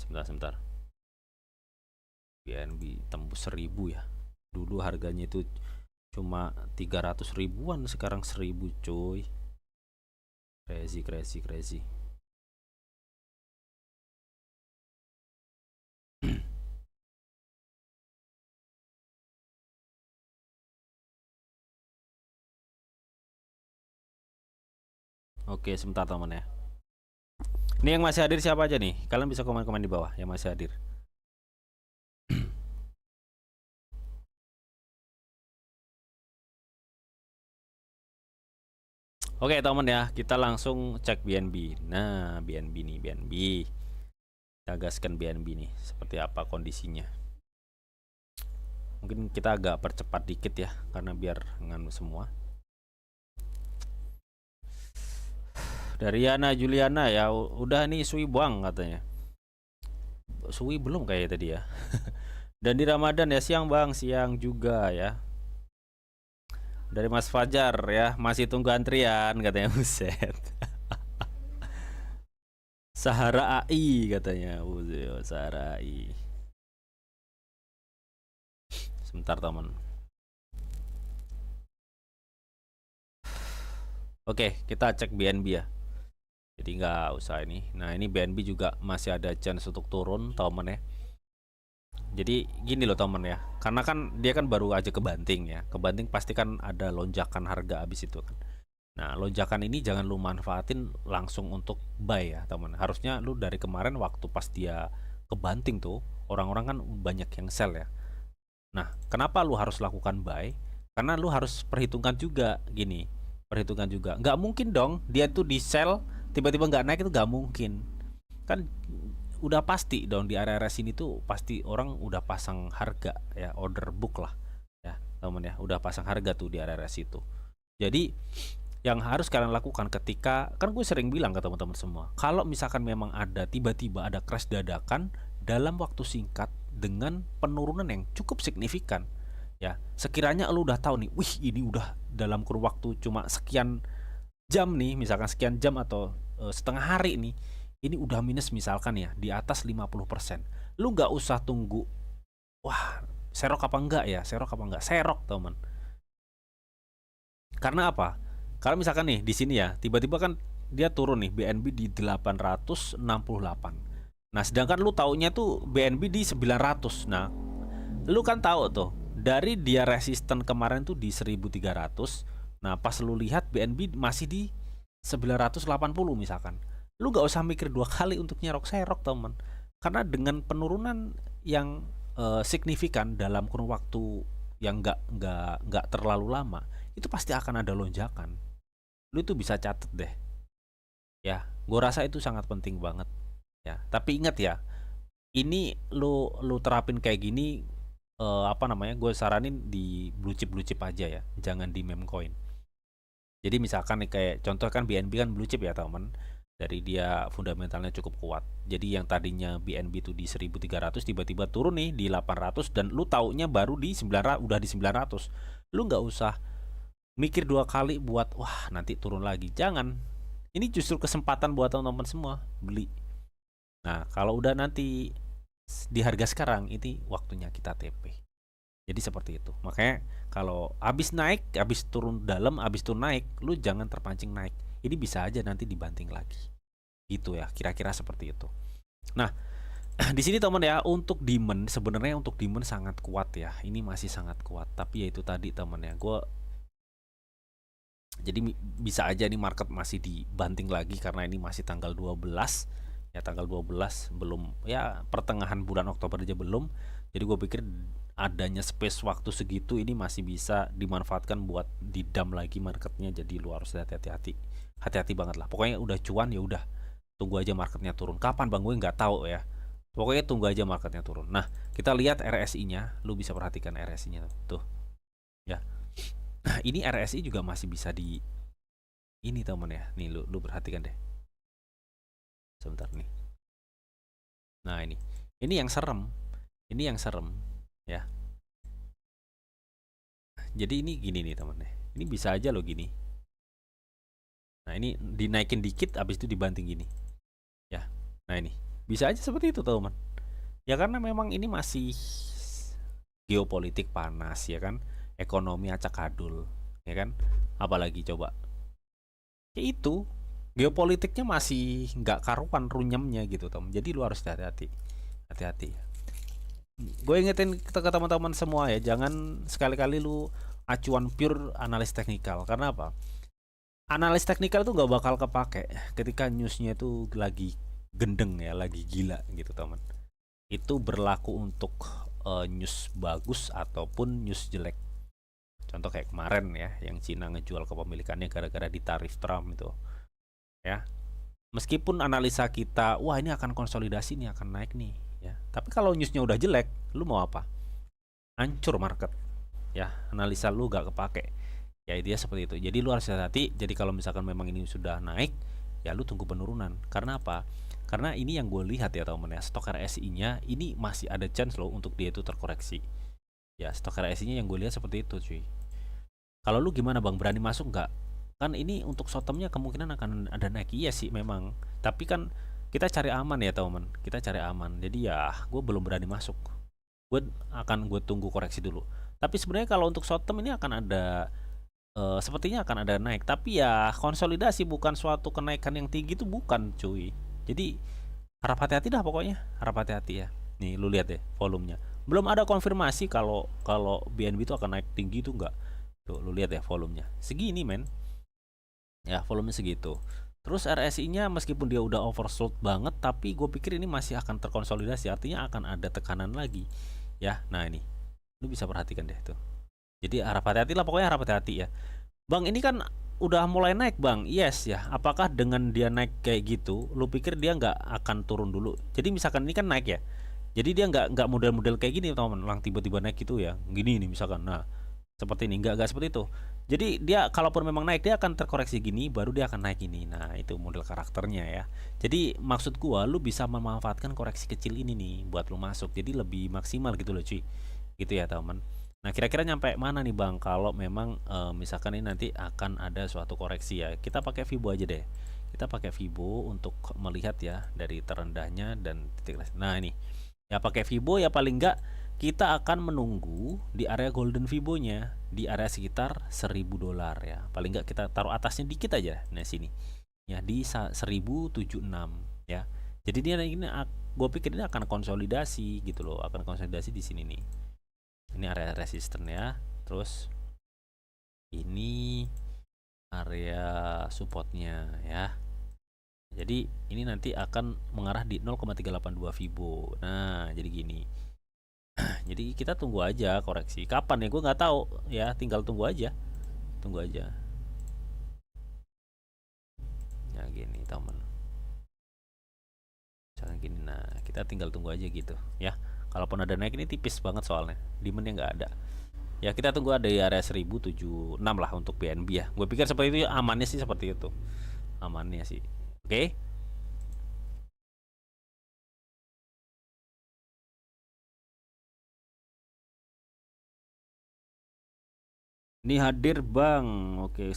Sebentar. BNB tembus 1000 ya. Dulu harganya itu cuma 300 ribuan, sekarang 1000 cuy. Crazy. Oke, sebentar teman ya. Ini yang masih hadir siapa aja nih? Kalian bisa komen-komen di bawah yang masih hadir. Oke teman ya, kita langsung cek BNB. Nah, BNB nih, BNB. Kita gaskan BNB nih, seperti apa kondisinya. Mungkin kita agak percepat dikit ya, karena biar nganu semua. Dari Yana Juliana ya, udah nih Sui buang katanya. Sui belum kayak tadi ya. Dan di Ramadan ya, siang bang, siang juga ya. Dari Mas Fajar ya, masih tunggu antrian katanya. Buset. Sahara AI katanya. Buset, Sahara AI. Sebentar teman. Oke, kita cek BNB ya. Jadi nggak usah ini. Nah, ini BNB juga masih ada chance untuk turun teman ya. Jadi gini loh teman ya, karena kan dia kan baru aja kebanting ya, kebanting pasti kan ada lonjakan harga abis itu kan. Nah, lonjakan ini jangan lu manfaatin langsung untuk buy ya teman. Harusnya lu dari kemarin waktu pas dia kebanting tuh, orang-orang kan banyak yang sell ya. Nah, kenapa lu harus lakukan buy? Karena lu harus perhitungkan juga gini, perhitungkan juga. Nggak mungkin dong dia tuh di sell tiba-tiba nggak naik, itu nggak mungkin. Kan udah pasti dong di area-area sini tuh pasti orang udah pasang harga ya, order book lah ya teman ya, udah pasang harga tuh di area-area situ. Jadi yang harus kalian lakukan ketika, kan gue sering bilang ke teman-teman semua, kalau misalkan memang ada tiba-tiba ada crash dadakan dalam waktu singkat dengan penurunan yang cukup signifikan ya, sekiranya lu udah tahu nih, wih ini udah dalam kurun waktu cuma sekian jam nih, misalkan sekian jam atau setengah hari nih, ini udah minus misalkan ya di atas 50%, lu nggak usah tunggu wah serok apa enggak ya, serok teman. Karena apa? Karena misalkan nih di sini ya, tiba-tiba kan dia turun nih BNB di 868. Nah, sedangkan lu taunya tuh BNB di 900. Nah, lu kan tahu tuh dari dia resisten kemarin tuh di 1300. Nah, pas lu lihat BNB masih di 980 misalkan. Lu gak usah mikir dua kali untuk nyerok serok teman. Karena dengan penurunan yang signifikan dalam kurun waktu yang nggak terlalu lama, itu pasti akan ada lonjakan. Lu itu bisa catet deh ya, gue rasa itu sangat penting banget ya. Tapi ingat ya, ini lu terapin kayak gini, apa namanya, gue saranin di blue chip aja ya, jangan di meme coin. Jadi misalkan nih kayak contoh kan BNB kan blue chip ya teman, dari dia fundamentalnya cukup kuat. Jadi yang tadinya BNB itu di 1300 tiba-tiba turun nih di 800, dan lu taunya baru di 900, udah di 900. Lu nggak usah mikir dua kali buat wah nanti turun lagi. Jangan. Ini justru kesempatan buat teman-teman semua beli. Nah, kalau udah nanti di harga sekarang, ini waktunya kita TP. Jadi seperti itu. Makanya kalau habis naik, habis turun dalam, habis turun naik, lu jangan terpancing naik. Ini bisa aja nanti dibanting lagi. Gitu ya, kira-kira seperti itu. Nah, di sini teman ya, untuk demand sebenarnya untuk demand sangat kuat ya. Ini masih sangat kuat. Tapi ya itu tadi teman ya, gue jadi bisa aja nih market masih dibanting lagi karena ini masih tanggal 12 ya, tanggal 12 belum ya, pertengahan bulan Oktober aja belum. Jadi gue pikir adanya space waktu segitu ini masih bisa dimanfaatkan buat didam lagi marketnya. Jadi lu harus hati-hati banget lah. Pokoknya udah cuan ya udah, tunggu aja marketnya turun. Kapan bang, gue nggak tahu ya. Pokoknya tunggu aja marketnya turun. Nah, kita lihat RSI-nya, lu bisa perhatikan RSI-nya tuh ya. Nah, ini RSI juga masih bisa di ini teman ya. Nih lu perhatikan deh. Sebentar nih. Nah, ini yang serem. Ini yang serem ya. Jadi ini gini nih teman ya. Ini bisa aja lo gini. Nah, ini dinaikin dikit abis itu dibanting gini. Ya. Nah, ini. Bisa aja seperti itu teman. Ya karena memang ini masih geopolitik panas ya kan, ekonomi acak adul ya kan, apalagi coba ya itu geopolitiknya masih nggak karuan runyamnya gitu Tom, jadi lu harus hati-hati, hati-hati. Gue ingetin ke teman-teman semua ya, jangan sekali-kali lu acuan pure analis teknikal. Karena apa? Analis teknikal itu nggak bakal kepake ketika newsnya itu lagi gendeng ya, lagi gila gitu teman. Itu berlaku untuk news bagus ataupun news jelek. Contoh kayak kemarin ya, yang Cina ngejual kepemilikannya gara-gara ditarif Trump itu ya. Meskipun analisa kita, wah ini akan konsolidasi nih, akan naik nih ya. Tapi kalau newsnya udah jelek, lu mau apa? Hancur market ya, analisa lu gak kepake. Ya dia seperti itu. Jadi lu harus hati-hati. Jadi kalau misalkan memang ini sudah naik, ya lu tunggu penurunan. Karena apa? Karena ini yang gue lihat ya teman ya, stok RSI-nya ini masih ada chance loh untuk dia itu terkoreksi. Ya stok RSI-nya yang gue lihat seperti itu cuy. Kalau lu gimana bang, berani masuk nggak? Kan ini untuk short-termnya kemungkinan akan ada naik, iya sih memang. Tapi kan kita cari aman ya teman, kita cari aman. Jadi ya gue belum berani masuk. Gue tunggu koreksi dulu. Tapi sebenarnya kalau untuk short term ini akan ada sepertinya akan ada naik. Tapi ya konsolidasi, bukan suatu kenaikan yang tinggi itu bukan cuy. Jadi harap hati-hati dah pokoknya, harap hati-hati ya. Nih lu lihat deh volumenya. Belum ada konfirmasi kalau kalau BNB itu akan naik tinggi itu enggak. Tuh, lu lihat ya volumenya. Segini, men. Ya, volumenya segitu. Terus RSI-nya meskipun dia udah oversold banget, tapi gue pikir ini masih akan terkonsolidasi. Artinya akan ada tekanan lagi. Ya, nah ini. Lu bisa perhatikan deh tuh. Jadi harap hati-hati lah, pokoknya harap hati-hati ya. Bang, ini kan udah mulai naik, Bang. Yes ya. Apakah dengan dia naik kayak gitu, lu pikir dia nggak akan turun dulu? Jadi misalkan ini kan naik ya. Jadi dia nggak model-model kayak gini, teman-teman. Lang tiba-tiba naik gitu ya. Gini nih misalkan. Nah, seperti ini nggak seperti itu. Jadi dia kalaupun memang naik, dia akan terkoreksi gini baru dia akan naik ini. Nah itu model karakternya ya. Jadi maksud gua, lu bisa memanfaatkan koreksi kecil ini nih buat lu masuk, jadi lebih maksimal gitu loh cuy, gitu ya teman. Nah kira-kira nyampe mana nih bang kalau memang misalkan ini nanti akan ada suatu koreksi ya, kita pakai Fibo aja deh. Kita pakai Fibo untuk melihat ya dari terendahnya dan titik. Nah ini ya pakai Fibo ya, paling enggak kita akan menunggu di area golden Fibo-nya di area sekitar $1.000 ya. Paling enggak kita taruh atasnya dikit aja. Nah sini ya di 1076 ya. Jadi dia ini gue pikir ini akan konsolidasi gitu loh, akan konsolidasi di sini nih. Ini area resisten ya. Terus ini area supportnya ya. Jadi ini nanti akan mengarah di 0,382 Fibo. Nah jadi gini. Jadi kita tunggu aja koreksi. Kapan ya? Gue nggak tahu ya. Tinggal tunggu aja. Tunggu aja. Ya gini teman. Misalnya gini. Nah kita tinggal tunggu aja gitu ya. Kalaupun ada naik, ini tipis banget soalnya. Demandnya nggak ada. Ya kita tunggu ada di area 1076 lah untuk BNB ya. Gue pikir seperti itu ya, amannya sih seperti itu. Amannya sih. Oke. Ini hadir bang. Oke.